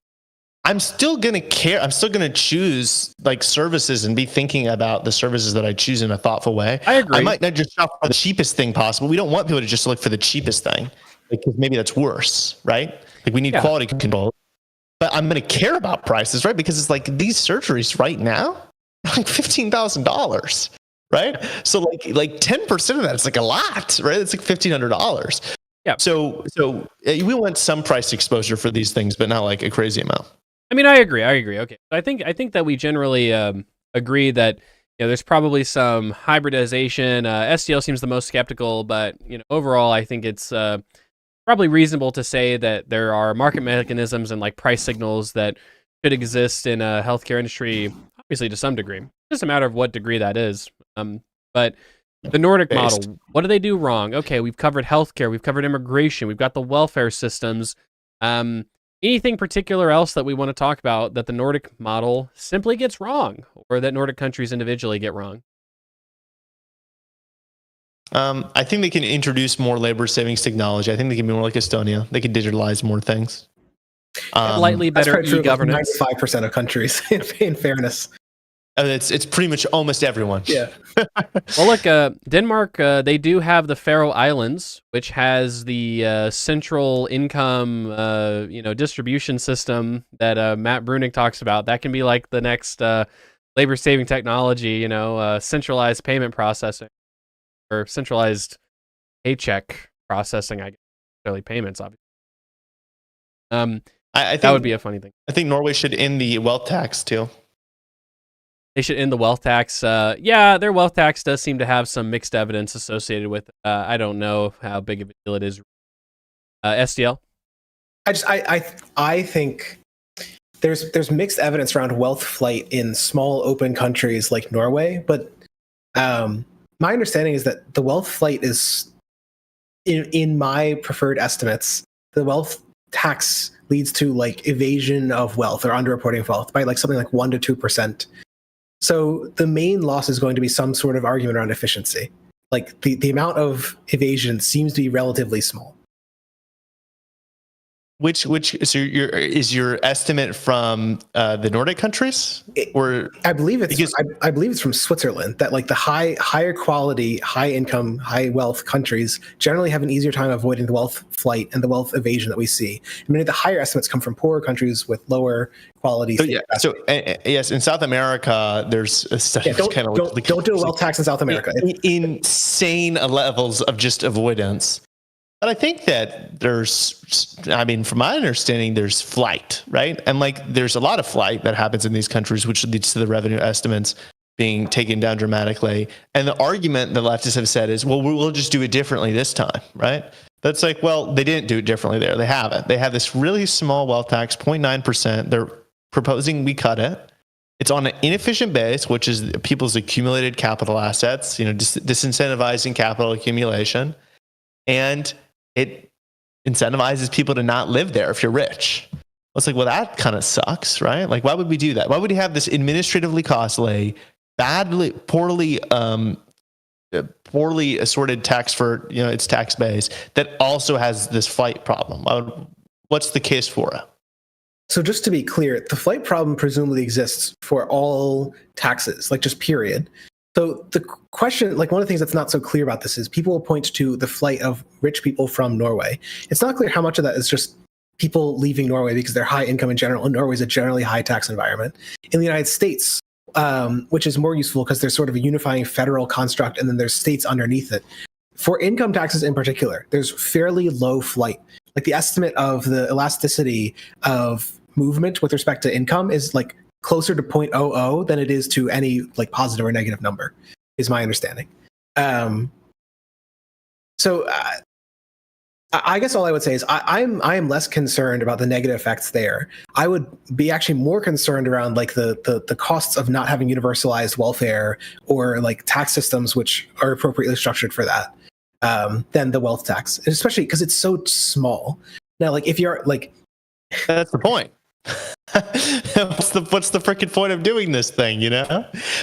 I'm still going to care. I'm still going to choose like services and be thinking about the services that I choose in a thoughtful way. I agree. I might not just shop for the cheapest thing possible. We don't want people to just look for the cheapest thing, because maybe that's worse, right? Like we need quality control. But I'm going to care about prices, right? Because it's like these surgeries right now are like $15,000, right? So like 10% of that is like a lot, right? It's like $1,500. Yeah. So we want some price exposure for these things, but not like a crazy amount. I mean, I agree. Okay. I think that we generally agree that there's probably some hybridization. SDL seems the most skeptical, but overall, I think it's probably reasonable to say that there are market mechanisms and like price signals that should exist in a healthcare industry, obviously to some degree. It's just a matter of what degree that is. But the Nordic model, what do they do wrong? Okay, we've covered healthcare, we've covered immigration, we've got the welfare systems. Anything particular else that we want to talk about that the Nordic model simply gets wrong, or that Nordic countries individually get wrong? I think they can introduce more labor savings technology. I think they can be more like Estonia. They can digitalize more things. Lightly better e-governance. 95% of countries, in fairness. It's pretty much almost everyone. Yeah. Well, look, Denmark, they do have the Faroe Islands, which has the central income, distribution system that Matt Brunig talks about. That can be like the next labor-saving technology, centralized payment processing or centralized paycheck processing. I guess, necessarily payments, obviously. I think that would be a funny thing. I think Norway should end the wealth tax too. They should end the wealth tax. Yeah, their wealth tax does seem to have some mixed evidence associated with it. I don't know how big of a deal it is. SDL? I think there's mixed evidence around wealth flight in small open countries like Norway, but my understanding is that the wealth flight is, in my preferred estimates, the wealth tax leads to like evasion of wealth or underreporting of wealth by like something like 1% to 2%. So the main loss is going to be some sort of argument around efficiency. Like the amount of evasion seems to be relatively small. So is your estimate from the Nordic countries, or I believe it's from Switzerland, that like the higher quality, high income, high wealth countries generally have an easier time avoiding the wealth flight and the wealth evasion that we see. I mean, the higher estimates come from poorer countries with lower quality. Yes, in South America, there's a study. Don't do a wealth tax in South America. Insane levels of just avoidance. But I think that from my understanding, there's flight, right? And like, there's a lot of flight that happens in these countries, which leads to the revenue estimates being taken down dramatically. And the argument the leftists have said is, well, we'll just do it differently this time, right? That's like, well, they didn't do it differently there. They haven't. They have this really small wealth tax, 0.9%. They're proposing we cut it. It's on an inefficient base, which is people's accumulated capital assets, disincentivizing capital accumulation. And it incentivizes people to not live there if you're rich. It's like, well, that kind of sucks, right? Like, why would we do that? Why would you have this administratively costly, poorly assorted tax for its tax base that also has this flight problem? What's the case for it? So just to be clear, the flight problem presumably exists for all taxes, like just period. So the question, like one of the things that's not so clear about this is people will point to the flight of rich people from Norway. It's not clear how much of that is just people leaving Norway because they're high income in general, and Norway is a generally high tax environment. In the United States, which is more useful because there's sort of a unifying federal construct and then there's states underneath it. For income taxes in particular, there's fairly low flight. Like the estimate of the elasticity of movement with respect to income is like closer to 0.00 than it is to any like positive or negative number, is my understanding. So I guess all I would say is I am less concerned about the negative effects there. I would be actually more concerned around like the costs of not having universalized welfare or like tax systems which are appropriately structured for that than the wealth tax, and especially because it's so small. Now, like if you're like, that's the point. what's the freaking point of doing this thing,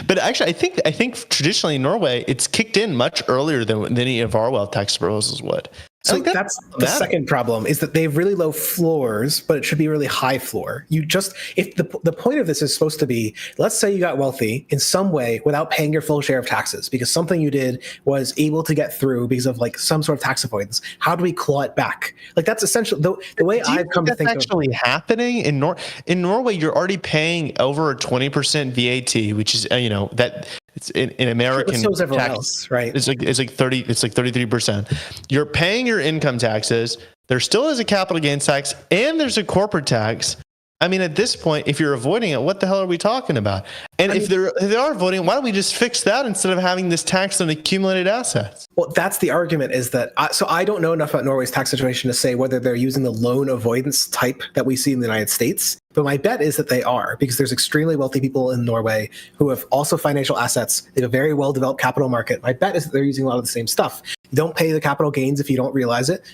But actually, I think traditionally in Norway, it's kicked in much earlier than any of our wealth tax proposals would. So that's the second problem, is that they have really low floors, but it should be really high floor. If the point of this is supposed to be, let's say you got wealthy in some way without paying your full share of taxes because something you did was able to get through because of like some sort of tax avoidance. How do we claw it back? Like that's essentially the way I've come to think of. That's actually happening in Norway. You're already paying over a 20% VAT, which is that. It's in American so tax, else, right? It's like 33%. You're paying your income taxes. There still is a capital gains tax and there's a corporate tax. I mean, at this point, if you're avoiding it, what the hell are we talking about? And if they are avoiding, why don't we just fix that instead of having this tax on accumulated assets? Well, that's the argument, is that so I don't know enough about Norway's tax situation to say whether they're using the loan avoidance type that we see in the United States. But my bet is that they are, because there's extremely wealthy people in Norway who have also financial assets. They have a very well-developed capital market. My bet is that they're using a lot of the same stuff. You don't pay the capital gains if you don't realize it.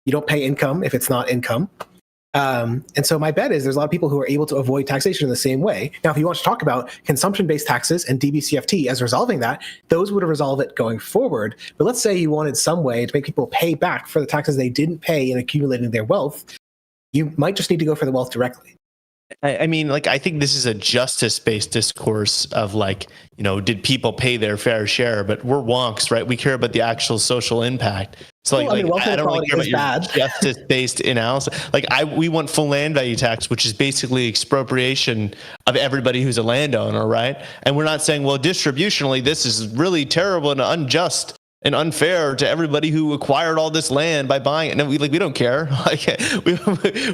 You don't pay income if it's not income. And so my bet is there's a lot of people who are able to avoid taxation in the same way. Now, if you want to talk about consumption-based taxes and DBCFT as resolving that, those would resolve it going forward. But let's say you wanted some way to make people pay back for the taxes they didn't pay in accumulating their wealth. You might just need to go for the wealth directly. I mean, like, I think this is a justice-based discourse of, like, you know, did people pay their fair share? But we're wonks, right? We care about the actual social impact. So, like, I don't really care about your justice-based analysis. Like, we want full land value tax, which is basically expropriation of everybody who's a landowner, right? And we're not saying, well, distributionally, this is really terrible and unjust and unfair to everybody who acquired all this land by buying it. No, we don't care. Like,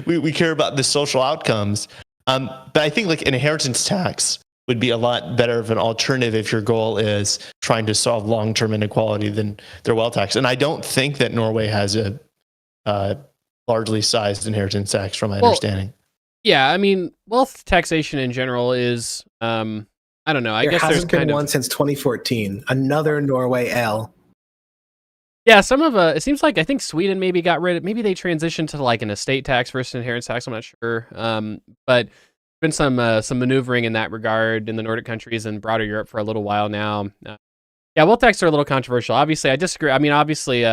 we care about the social outcomes. But I think, like, inheritance tax would be a lot better of an alternative if your goal is trying to solve long-term inequality than their wealth tax. And I don't think that Norway has a largely sized inheritance tax, from my understanding. Yeah, I mean, wealth taxation in general is, I don't know. I guess there's been one since 2014. Another Norway L. Yeah, some of it seems like, I think Sweden maybe got rid of, maybe they transitioned to like an estate tax versus inheritance tax. I'm not sure, but been some maneuvering in that regard in the Nordic countries and broader Europe for a little while now. Yeah, wealth taxes are a little controversial. Obviously, I disagree. I mean, obviously,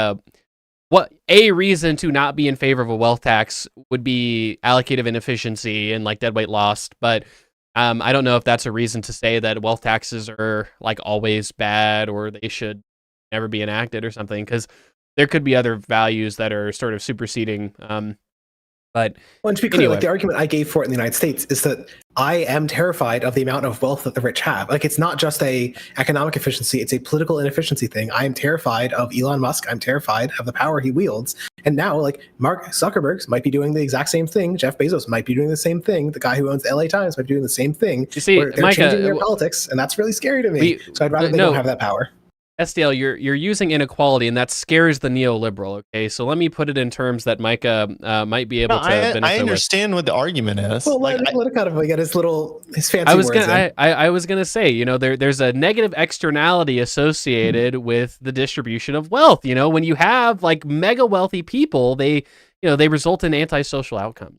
what a reason to not be in favor of a wealth tax would be allocative inefficiency and like deadweight lost, but I don't know if that's a reason to say that wealth taxes are like always bad or they should never be enacted or something, because there could be other values that are sort of superseding. But well, and to be clear, like, the argument I gave for it in the United States is that I am terrified of the amount of wealth that the rich have. Like, it's not just a economic efficiency, it's a political inefficiency thing. I am terrified of Elon Musk. I'm terrified of the power he wields. And now, like, Mark Zuckerberg might be doing the exact same thing. Jeff Bezos might be doing the same thing. The guy who owns LA Times might be doing the same thing. You see, where they're changing their politics, and that's really scary to me. So I'd rather they don't have that power. SDL, you're using inequality, and that scares the neoliberal. Okay, so let me put it in terms that Micah might be able to benefit. I understand what the argument is. Well, let it kind of get his fancy words in. I was gonna say, you know, there's a negative externality associated with the distribution of wealth. You know, when you have like mega wealthy people, they result in antisocial outcomes.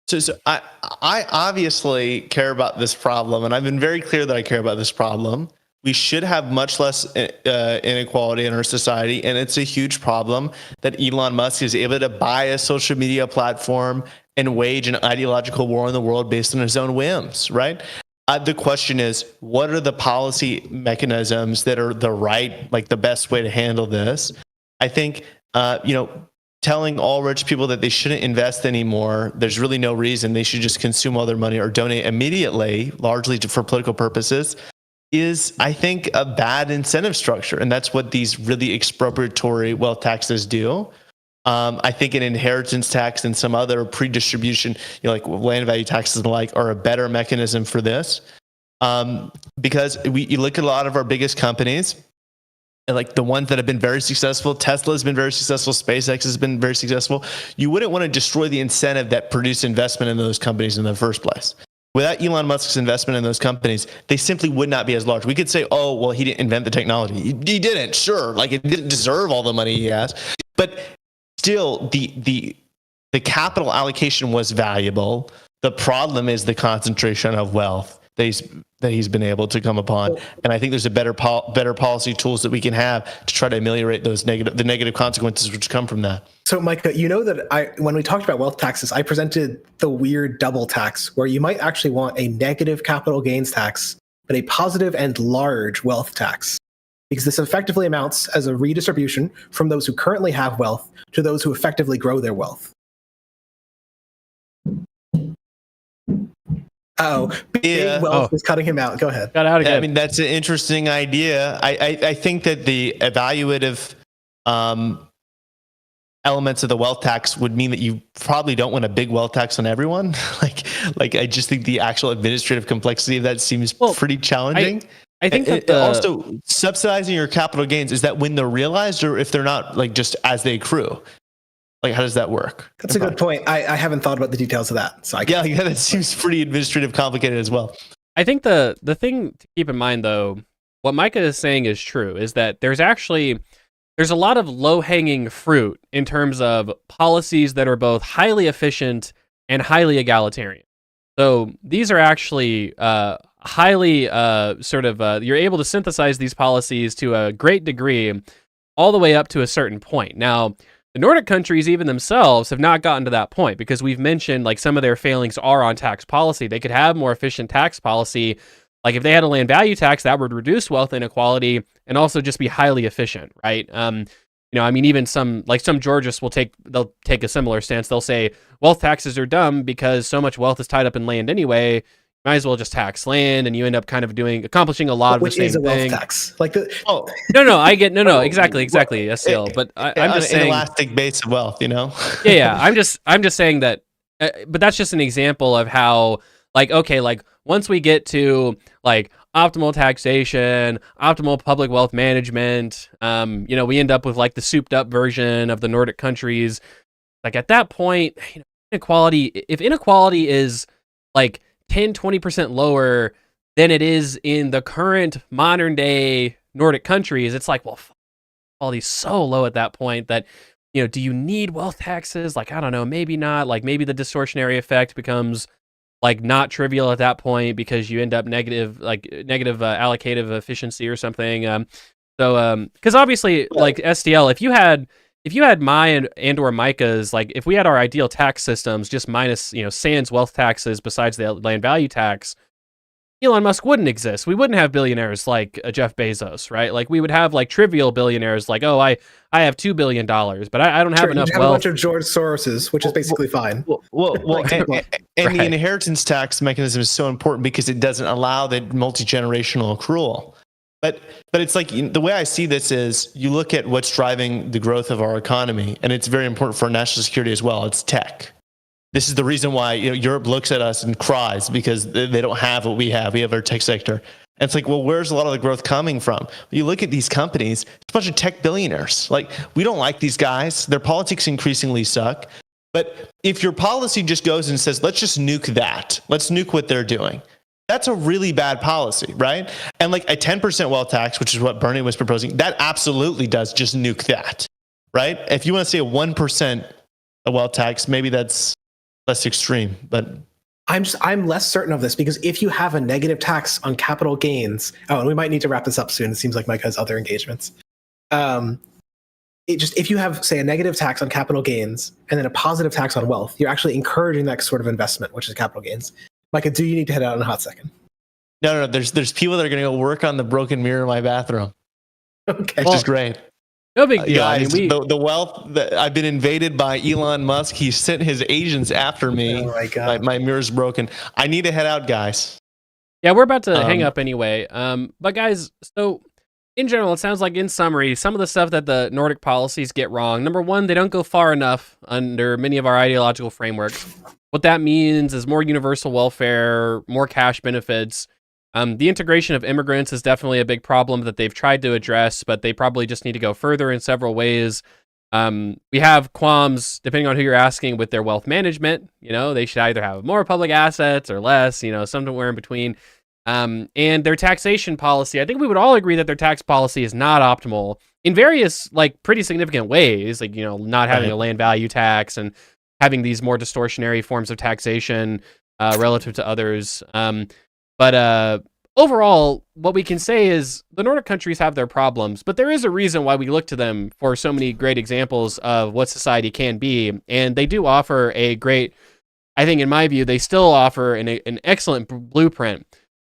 So I obviously care about this problem, and I've been very clear that I care about this problem. We should have much less inequality in our society, and it's a huge problem that Elon Musk is able to buy a social media platform and wage an ideological war in the world based on his own whims, right? The question is, what are the policy mechanisms that are the best way to handle this? I think, telling all rich people that they shouldn't invest anymore, there's really no reason. They should just consume all their money or donate immediately, largely for political purposes, is, I think, a bad incentive structure. And that's what these really expropriatory wealth taxes do. I think an inheritance tax and some other pre-distribution, like land value taxes and the like, are a better mechanism for this. Because you look at a lot of our biggest companies, and like the ones that have been very successful, Tesla has been very successful, SpaceX has been very successful. You wouldn't want to destroy the incentive that produced investment in those companies in the first place. Without Elon Musk's investment in those companies, they simply would not be as large. We could say, oh, well, he didn't invent the technology. He didn't, sure. Like, it didn't deserve all the money he has. But still, the capital allocation was valuable. The problem is the concentration of wealth that he's been able to come upon. And I think there's a better policy tools that we can have to try to ameliorate the negative consequences which come from that. So, Micah, you know that when we talked about wealth taxes, I presented the weird double tax, where you might actually want a negative capital gains tax, but a positive and large wealth tax, because this effectively amounts as a redistribution from those who currently have wealth to those who effectively grow their wealth. Big wealth is cutting him out. Go ahead. Got out again. I mean, that's an interesting idea. I think that the evaluative elements of the wealth tax would mean that you probably don't want a big wealth tax on everyone. like I just think the actual administrative complexity of that seems pretty challenging. I think that also subsidizing your capital gains, is that when they're realized or if they're not, like just as they accrue? Like, how does that work? That's a good point. I haven't thought about the details of that. So yeah, that seems pretty administrative complicated as well. I think the thing to keep in mind, though, what Micah is saying is true, is that there's a lot of low-hanging fruit in terms of policies that are both highly efficient and highly egalitarian. So these are actually highly you're able to synthesize these policies to a great degree all the way up to a certain point. Now, the Nordic countries, even themselves, have not gotten to that point because we've mentioned like some of their failings are on tax policy. They could have more efficient tax policy. Like if they had a land value tax, that would reduce wealth inequality and also just be highly efficient, right? Even some Georgists they'll take a similar stance. They'll say wealth taxes are dumb because so much wealth is tied up in land anyway. Might as well just tax land, and you end up kind of accomplishing a lot of the same thing. Which is a wealth tax? Exactly, SCL. But I'm just saying, an elastic base of wealth, yeah. I'm just saying that, but that's just an example of how, once we get to optimal taxation, optimal public wealth management, we end up with the souped up version of the Nordic countries. At that point, inequality. If inequality is 10-20% lower than it is in the current modern day Nordic countries, it's inequality's so low at that point that, do you need wealth taxes? I don't know, maybe not. Maybe the distortionary effect becomes not trivial at that point because you end up negative allocative efficiency or something. Because obviously, SDL, if you had my and or Micah's, if we had our ideal tax systems just minus, sans wealth taxes besides the land value tax, Elon Musk wouldn't exist. We wouldn't have billionaires like Jeff Bezos, right? We would have trivial billionaires I have $2 billion, but I don't have enough wealth. A bunch of George Soroses, which is basically fine. The inheritance tax mechanism is so important because it doesn't allow the multi-generational accrual. But it's the way I see this is you look at what's driving the growth of our economy, and it's very important for national security as well. It's tech. This is the reason why Europe looks at us and cries because they don't have what we have. We have our tech sector. And it's where's a lot of the growth coming from? You look at these companies, it's a bunch of tech billionaires. We don't like these guys. Their politics increasingly suck. But if your policy just goes and says, let's just nuke that. Let's nuke what they're doing. That's a really bad policy, right? And a 10% wealth tax, which is what Bernie was proposing, that absolutely does just nuke that, right? If you want to say a 1% wealth tax, maybe that's less extreme, but I'm less certain of this because if you have a negative tax on capital gains, and we might need to wrap this up soon. It seems like Mike has other engagements. If you have, say, a negative tax on capital gains and then a positive tax on wealth, you're actually encouraging that sort of investment, which is capital gains. Micah, do you need to head out in a hot second? No. There's people that are going to go work on the broken mirror in my bathroom. Okay, which is great. No big deal. Guys, the wealth that I've been invaded by Elon Musk. He sent his agents after me. Oh my God. My mirror's broken. I need to head out, guys. Yeah, we're about to hang up anyway. But guys, so in general, it sounds like in summary, some of the stuff that the Nordic policies get wrong. Number one, they don't go far enough under many of our ideological frameworks. What that means is more universal welfare, more cash benefits. The integration of immigrants is definitely a big problem that they've tried to address, but they probably just need to go further in several ways. We have qualms, depending on who you're asking, with their wealth management. They should either have more public assets or less, somewhere in between. And their taxation policy, I think we would all agree that their tax policy is not optimal in various, pretty significant ways, not having a land value tax and having these more distortionary forms of taxation relative to others. But overall, what we can say is the Nordic countries have their problems, but there is a reason why we look to them for so many great examples of what society can be. And they do offer a great, I think in my view, they still offer an excellent blueprint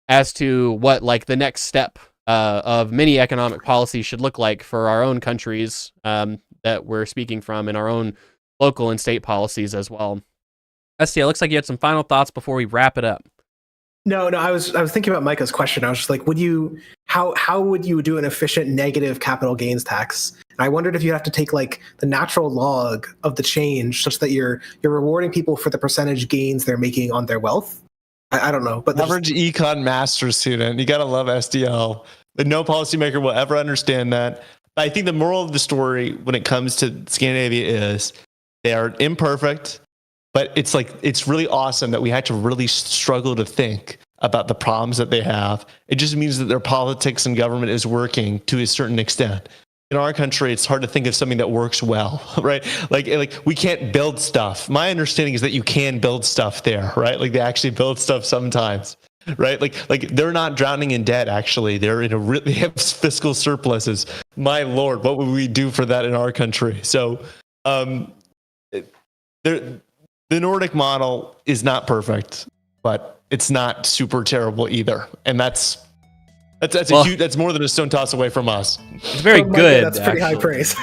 as to what the next step of many economic policies should look like for our own countries that we're speaking from in our own local and state policies as well. ST, it looks like you had some final thoughts before we wrap it up. No, I was thinking about Micah's question. I was just like, how would you do an efficient negative capital gains tax? And I wondered if you have to take like the natural log of the change such that you're rewarding people for the percentage gains they're making on their wealth. I don't know, but average econ master's student, you gotta love SDL. But no policymaker will ever understand that. But I think the moral of the story when it comes to Scandinavia is they are imperfect, but it's really awesome that we had to really struggle to think about the problems that they have. It just means that their politics and government is working to a certain extent. In our country, it's hard to think of something that works well, right? Like we can't build stuff. My understanding is that you can build stuff there, right? Like they actually build stuff sometimes, right? Like they're not drowning in debt. Actually, they have fiscal surpluses. My Lord, what would we do for that in our country? So, the Nordic model is not perfect, but it's not super terrible either, and that's that's more than a stone toss away from us. It's very good. That's pretty high praise.